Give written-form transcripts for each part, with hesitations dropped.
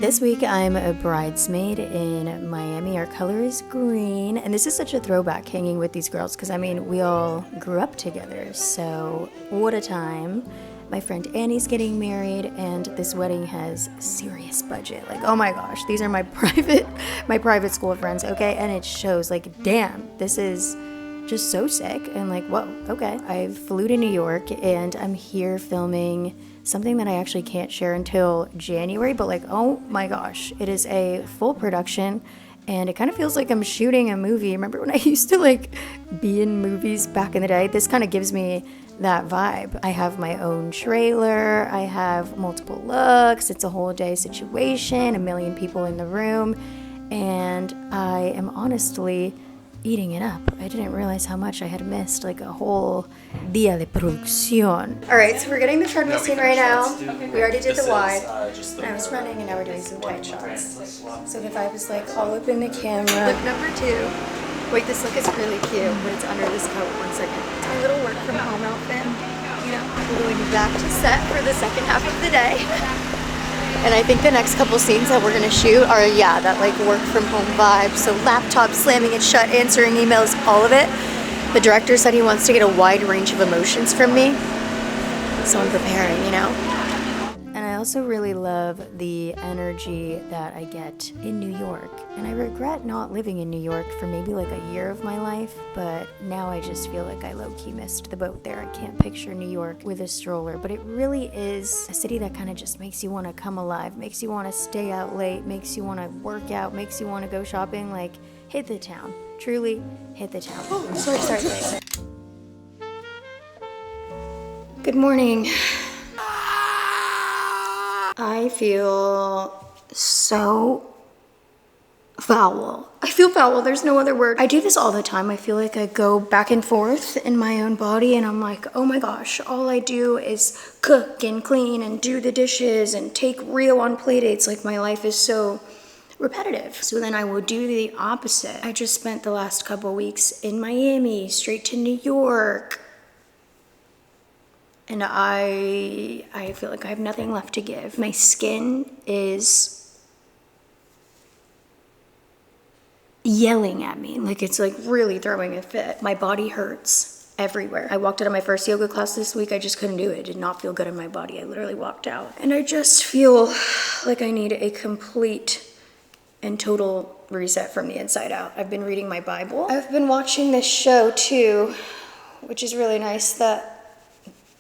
This week I'm a bridesmaid in Miami. Our color is green, and this is such a throwback hanging with these girls because I mean we all grew up together, so what a time. My friend Annie's getting married, and this wedding has serious budget. Like, oh my gosh, these are my private school friends, okay? And it shows, like, damn, this is just so sick. And like, whoa, okay. I flew to New York, and I'm here filming something that I actually can't share until January, but like, oh my gosh, it is a full production. And it kind of feels like I'm shooting a movie. Remember when I used to like be in movies back in the day? This kind of gives me that vibe. I have my own trailer. I have multiple looks. It's a whole day situation, 1 million people in the room. And I am honestly eating it up. I didn't realize how much I had missed, like a whole día de producción. All right, so we're getting the treadmill scene right now. We already did the wide. And I was running, and now we're doing some tight shots. So the vibe is like all up in the camera. Look number 2. Wait, this look is really cute, but it's under this coat. 1 second. It's my little work from home outfit. You know, we're going back to set for the second half of the day. And I think the next couple scenes that we're gonna shoot are, yeah, that like work from home vibe. So laptop slamming it shut, answering emails, all of it. The director said he wants to get a wide range of emotions from me. So I'm preparing, you know? And I also really love the energy that I get in New York. And I regret not living in New York for maybe like a year of my life, but now I just feel like I low-key missed the boat there. I can't picture New York with a stroller, but it really is a city that kind of just makes you want to come alive, makes you want to stay out late, makes you want to work out, makes you want to go shopping, like hit the town. Truly hit the town. Oh, sorry. Good morning. I feel so foul. I feel foul. There's no other word. I do this all the time. I feel like I go back and forth in my own body, and I'm like, oh my gosh, all I do is cook and clean and do the dishes and take Rio on play dates. Like, my life is so repetitive. So then I will do the opposite. I just spent the last couple weeks in Miami, straight to New York. And I feel like I have nothing left to give. My skin is yelling at me. Like, it's like really throwing a fit. My body hurts everywhere. I walked out of my first yoga class this week. I just couldn't do it. It did not feel good in my body. I literally walked out. And I just feel like I need a complete and total reset from the inside out. I've been reading my Bible. I've been watching this show too, which is really nice, that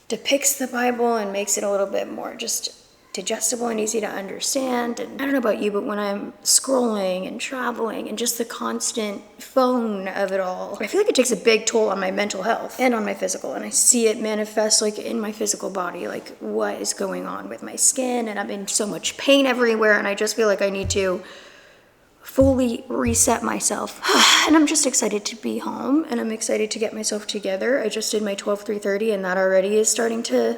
depicts the Bible and makes it a little bit more just digestible and easy to understand. And I don't know about you, but when I'm scrolling and traveling and just the constant phone of it all, I feel like it takes a big toll on my mental health and on my physical. And I see it manifest like in my physical body, like what is going on with my skin. And I'm in so much pain everywhere. And I just feel like I need to fully reset myself. And I'm just excited to be home, and I'm excited to get myself together. I just did my 12-3-30, and that already is starting to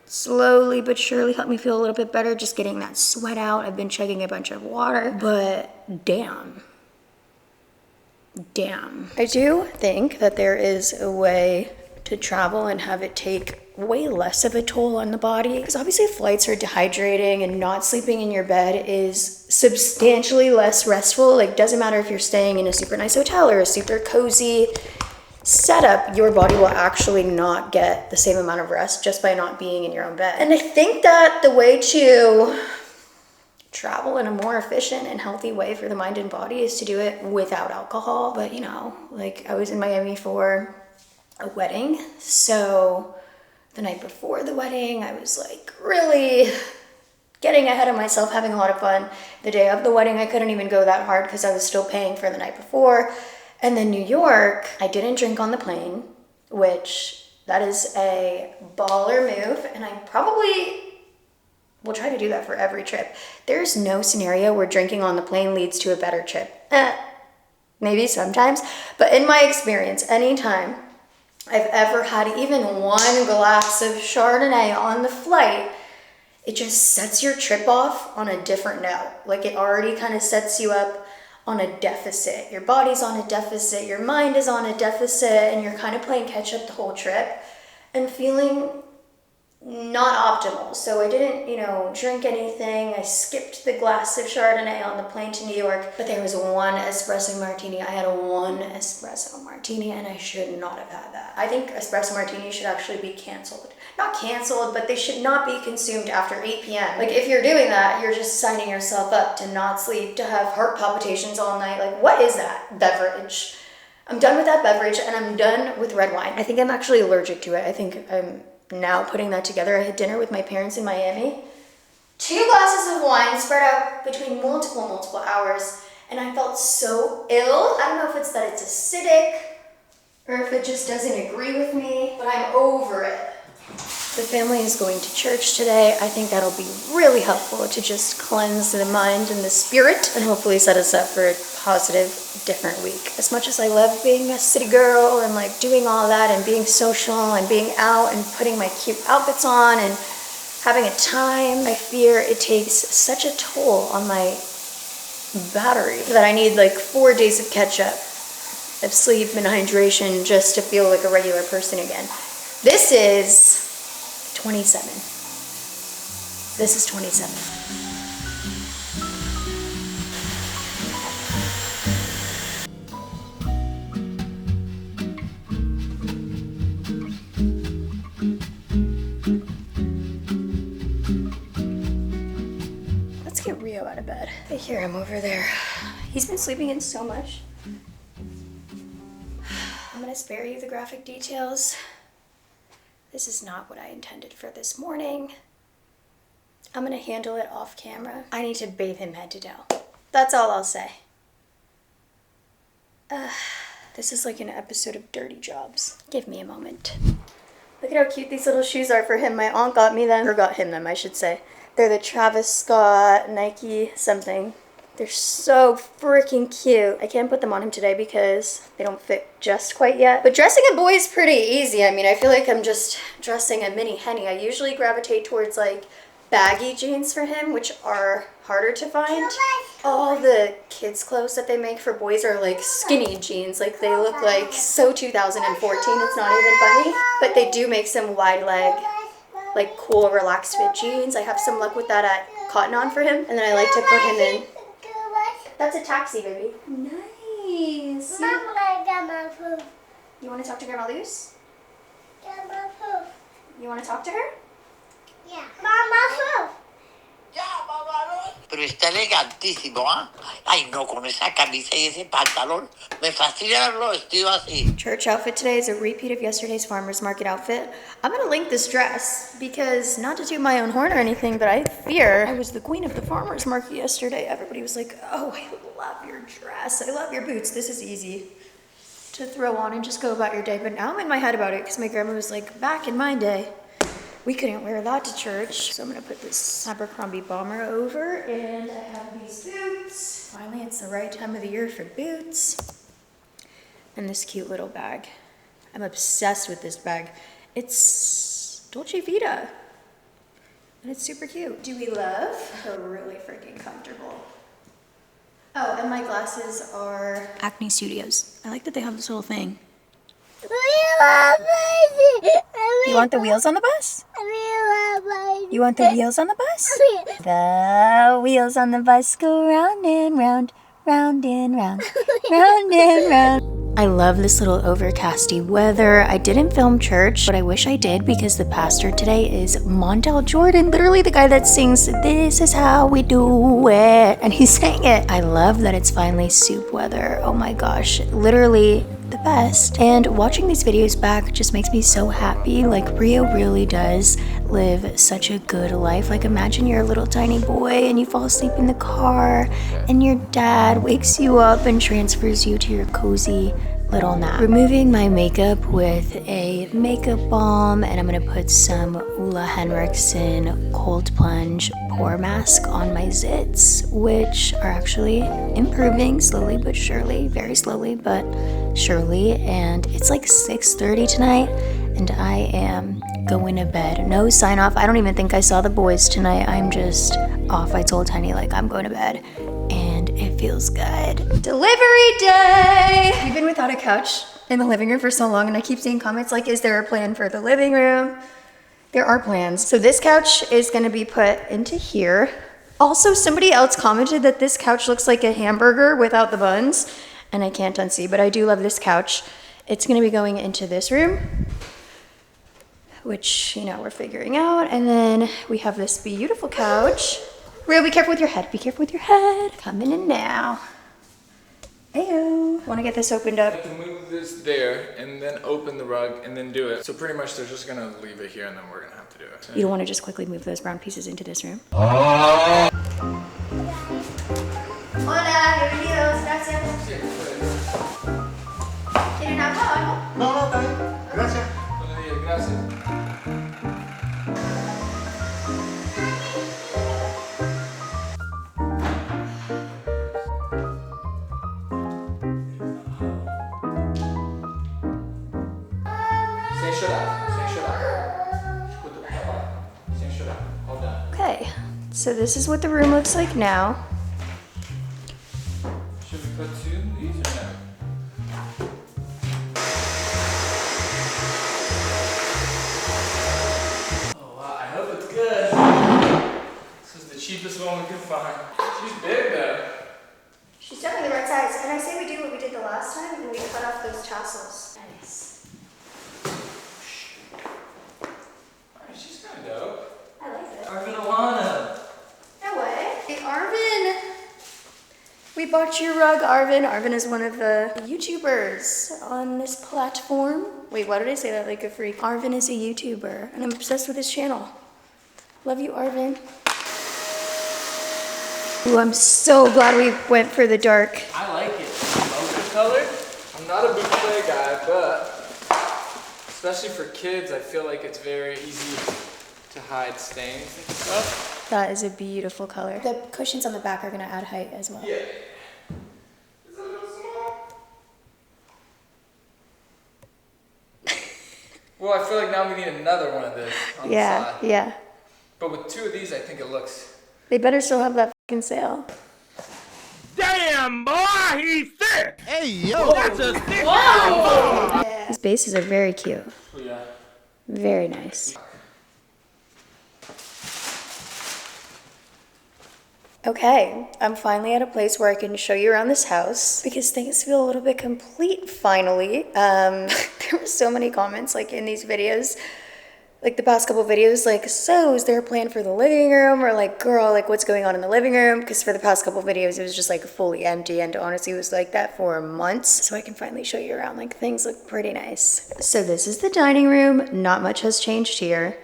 slowly but surely help me feel a little bit better, just getting that sweat out. I've been chugging a bunch of water, but damn. I do think that there is a way to travel and have it take way less of a toll on the body, because obviously flights are dehydrating, and not sleeping in your bed is substantially less restful. Like, doesn't matter if you're staying in a super nice hotel or a super cozy setup, your body will actually not get the same amount of rest just by not being in your own bed. And I think that the way to travel in a more efficient and healthy way for the mind and body is to do it without alcohol. But you know, like, I was in Miami for a wedding, so the night before the wedding, I was like really getting ahead of myself, having a lot of fun. The day of the wedding, I couldn't even go that hard because I was still paying for the night before. And then New York, I didn't drink on the plane, which that is a baller move. And I probably will try to do that for every trip. There's no scenario where drinking on the plane leads to a better trip. Maybe sometimes, but in my experience, anytime I've ever had even one glass of Chardonnay on the flight, it just sets your trip off on a different note. Like, it already kind of sets you up on a deficit. Your body's on a deficit, your mind is on a deficit, and you're kind of playing catch up the whole trip and feeling not optimal. So I didn't, drink anything. I skipped the glass of Chardonnay on the plane to New York, but there was one espresso martini. I had one espresso martini and I should not have had that. I think espresso martinis should actually be canceled. Not canceled, but they should not be consumed after 8 p.m. Like if you're doing that, you're just signing yourself up to not sleep, to have heart palpitations all night. Like what is that beverage? I'm done with that beverage and I'm done with red wine. I think I'm actually allergic to it. I think I'm now putting that together. I had dinner with my parents in Miami. 2 glasses of wine spread out between multiple hours, and I felt so ill. I don't know if it's that it's acidic or if it just doesn't agree with me, but I'm over it. The family is going to church today. I think that'll be really helpful to just cleanse the mind and the spirit and hopefully set us up for a positive, different week. As much as I love being a city girl and like doing all that and being social and being out and putting my cute outfits on and having a time, I fear it takes such a toll on my battery that I need like 4 days of catch up of sleep and hydration just to feel like a regular person again. This is 27. This is 27. Let's get Rio out of bed. I hear him over there. He's been sleeping in so much. I'm gonna spare you the graphic details. This is not what I intended for this morning. I'm gonna handle it off camera. I need to bathe him head to toe. That's all I'll say. This is like an episode of Dirty Jobs. Give me a moment. Look at how cute these little shoes are for him. My aunt got me them, or got him them, I should say. They're the Travis Scott Nike something. They're so freaking cute. I can't put them on him today because they don't fit just quite yet. But dressing a boy is pretty easy. I mean, I feel like I'm just dressing a mini Henny. I usually gravitate towards like baggy jeans for him, which are harder to find. All the kids' clothes that they make for boys are like skinny jeans. Like they look like so 2014. It's not even funny. But they do make some wide leg, like cool relaxed fit jeans. I have some luck with that at Cotton On for him. And then I like to put him in. That's a taxi, baby. Nice. Mom, I got my poop. You want to talk to Grandma Luce? Got my poop. You want to talk to her? Yeah. Mama poop. Pero está elegantísimo, ¿ah? Ay, no, con esa camisa y ese pantalón. Me fascina verlo vestido así. Church outfit today is a repeat of yesterday's farmer's market outfit. I'm going to link this dress because, not to toot my own horn or anything, but I fear I was the queen of the farmer's market yesterday. Everybody was like, oh, I love your dress. I love your boots. This is easy to throw on and just go about your day. But now I'm in my head about it because my grandma was like, back in my day, we couldn't wear that to church. So I'm gonna put this Abercrombie bomber over, and I have these boots. Finally, it's the right time of the year for boots. And this cute little bag. I'm obsessed with this bag. It's Dolce Vita. And it's super cute. Dewy Love. They're really freaking comfortable. Oh, and my glasses are Acne Studios. I like that they have this little thing. You want the wheels on the bus? You want the wheels on the bus? The wheels on the bus go round and round, round and round, round and round. I love this little overcasty weather. I didn't film church, but I wish I did because the pastor today is Montel Jordan, literally the guy that sings "This is how we do it," and he sang it. I love that it's finally soup weather. Oh my gosh, literally the best. And watching these videos back just makes me so happy. Like, Rio really does live such a good life. Like, imagine you're a little tiny boy and you fall asleep in the car and your dad wakes you up and transfers you to your cozy little nap. Removing my makeup with a makeup balm, and I'm gonna put some Ulla Henriksen cold plunge pore mask on my zits, which are actually improving slowly but surely, very slowly but surely. And it's like 6:30 tonight and I am going to bed. No sign off. I don't even think I saw the boys tonight. I'm just off. I told Henny like I'm going to bed and it feels good. Delivery day! We've been without a couch in the living room for so long and I keep seeing comments like, is there a plan for the living room? There are plans. So this couch is gonna be put into here. Also, somebody else commented that this couch looks like a hamburger without the buns, and I can't unsee, but I do love this couch. It's gonna be going into this room, which, you know, we're figuring out. And then we have this beautiful couch. Rio, be careful with your head. Be careful with your head. Coming in now. Ayo. Want to get this opened I up? have to move this there and then open the rug and then do it. So pretty much they're just gonna leave it here and then we're gonna have to do it. You don't want to just quickly move those brown pieces into this room? Hola, bienvenidos, gracias. ¿Quieren agua o algo? No, no, está bien. Gracias. Buenos días, gracias. Sem chorar, sem chorar. Escuta, papai. Sem chorar. Hold on. Okay, so this is what the room looks like now. Should we put two of these or no? Oh wow, I hope it's good. This is the cheapest one we could find. She's big though. She's definitely the right size. And I say we do what we did the last time and we cut off those tassels. Nice. Alright, she's kind of dope. I like it. Arvin Alana. No way. Hey, Arvin. We bought your rug, Arvin. Arvin is one of the YouTubers on this platform. Wait, why did I say that like a freak? Arvin is a YouTuber, and I'm obsessed with his channel. Love you, Arvin. Ooh, I'm so glad we went for the dark. I like it. Mocha color. I'm not a boucle guy, but especially for kids, I feel like it's very easy to hide stains and stuff. That is a beautiful color. The cushions on the back are gonna add height as well. Yeah. It's a little small. Well, I feel like now we need another one of this on the side. Yeah. But with two of these, I think it looks. They better still have that fucking sale. Damn, boy, he's thick. Hey, yo, that's a thick boy. These bases are very cute. Oh, yeah. Very nice. Okay, I'm finally at a place where I can show you around this house because things feel a little bit complete finally. There were so many comments like in these videos, like the past couple videos, like, so is there a plan for the living room? Or like, girl, like what's going on in the living room? Because for the past couple videos, it was just like fully empty, and honestly it was like that for months. So I can finally show you around, like things look pretty nice. So this is the dining room. Not much has changed here.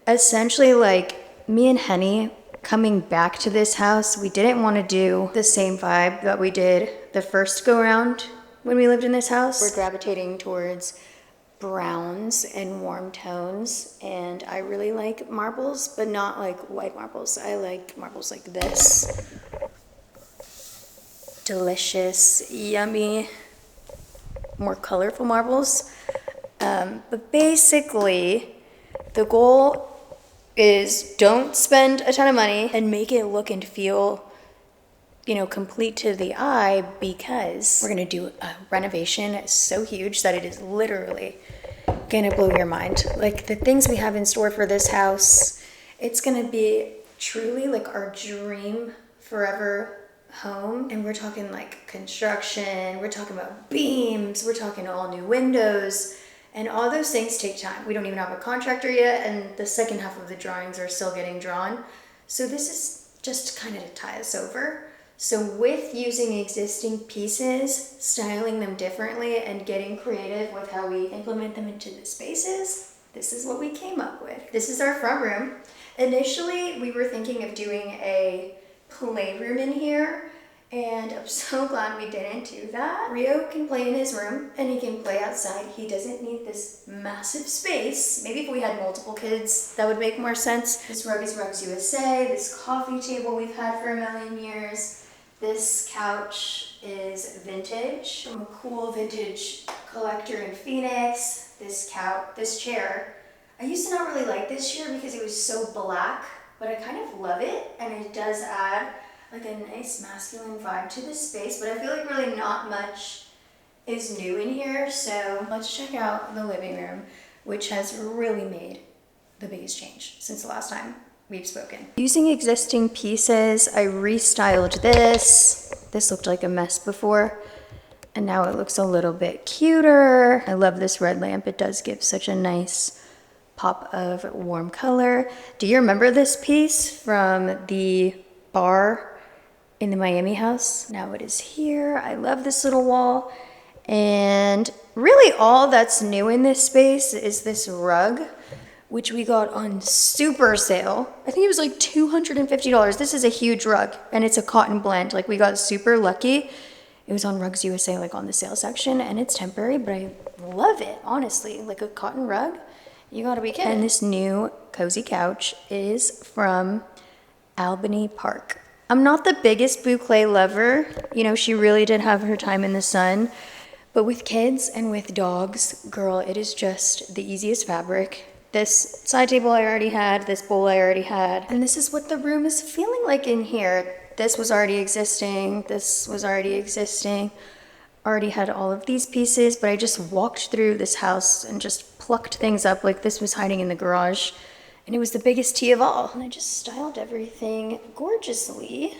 Essentially, like me and Henny coming back to this house, we didn't want to do the same vibe that we did the first go around when we lived in this house. We're gravitating towards browns and warm tones, and I really like marbles, but not like white marbles. I like marbles like this. Delicious, yummy, more colorful marbles. But basically, the goal is don't spend a ton of money and make it look and feel, you know, complete to the eye, because we're gonna do a renovation so huge that it is literally gonna blow your mind. Like the things we have in store for this house, it's gonna be truly like our dream forever home. And we're talking like construction, we're talking about beams, we're talking all new windows. And all those things take time. We don't even have a contractor yet, and the second half of the drawings are still getting drawn. So this is just kind of to tie us over. So with using existing pieces, styling them differently, and getting creative with how we implement them into the spaces, this is what we came up with. This is our front room. Initially, we were thinking of doing a playroom in here, and I'm so glad we didn't do that. Rio can play in his room and he can play outside. He doesn't need this massive space. Maybe if we had multiple kids, that would make more sense. This rug is Rugs USA. This coffee table we've had for a million years. This couch is vintage. I'm a cool vintage collector in Phoenix. This chair. I used to not really like this chair because it was so black, but I kind of love it, and it does add like a nice masculine vibe to this space, but I feel like really not much is new in here. So let's check out the living room, which has really made the biggest change since the last time we've spoken. Using existing pieces, I restyled this. This looked like a mess before, and now it looks a little bit cuter. I love this red lamp. It does give such a nice pop of warm color. Do you remember this piece from the bar in the Miami house? Now it is here. I love this little wall. And really all that's new in this space is this rug, which we got on super sale. I think it was like $250. This is a huge rug and it's a cotton blend. Like we got super lucky. It was on Rugs USA, like on the sale section, and it's temporary, but I love it, honestly. Like a cotton rug, you gotta be kidding. And this new cozy couch is from Albany Park. I'm not the biggest boucle lover. You know, she really did have her time in the sun, but with kids and with dogs, girl, it is just the easiest fabric. This side table I already had, this bowl I already had, and this is what the room is feeling like in here. This was already existing, this was already existing, already had all of these pieces, but I just walked through this house and just plucked things up like this was hiding in the garage, and it was the biggest tea of all. And I just styled everything gorgeously.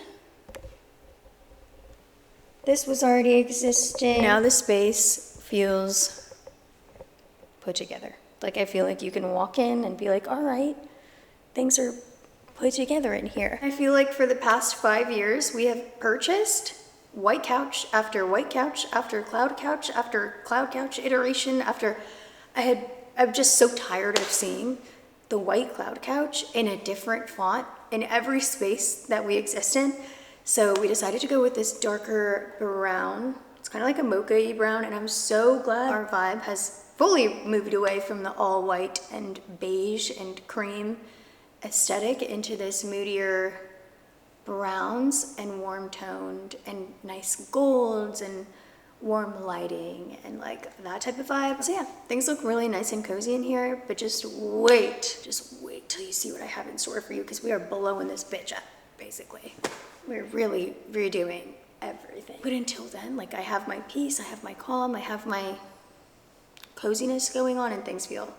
This was already existing. Now the space feels put together. Like I feel like you can walk in and be like, all right, things are put together in here. I feel like for the past 5 years, we have purchased white couch after white couch after cloud couch iteration after I'm just so tired of seeing the white cloud couch in a different font in every space that we exist in. So we decided to go with this darker brown. It's kind of like a mocha-y brown, and I'm so glad our vibe has fully moved away from the all white and beige and cream aesthetic into this moodier browns and warm toned and nice golds and warm lighting and like that type of vibe. So yeah, things look really nice and cozy in here, but just wait till you see what I have in store for you, because we are blowing this bitch up, basically. We're really redoing everything. But until then, like I have my peace, I have my calm, I have my coziness going on, and things feel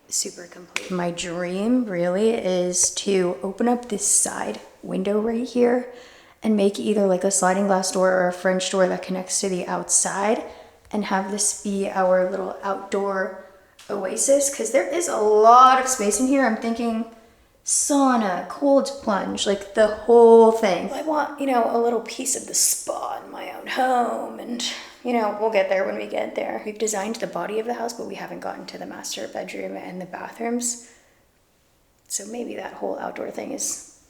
super complete. My dream really is to open up this side window right here and make either like a sliding glass door or a French door that connects to the outside, and have this be our little outdoor oasis, because there is a lot of space in here. I'm thinking sauna, cold plunge, like the whole thing. I want, you know, a little piece of the spa in my own home, and you know, we'll get there when we get there. We've designed the body of the house, but we haven't gotten to the master bedroom and the bathrooms. So maybe that whole outdoor thing is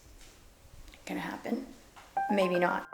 gonna happen. Maybe not.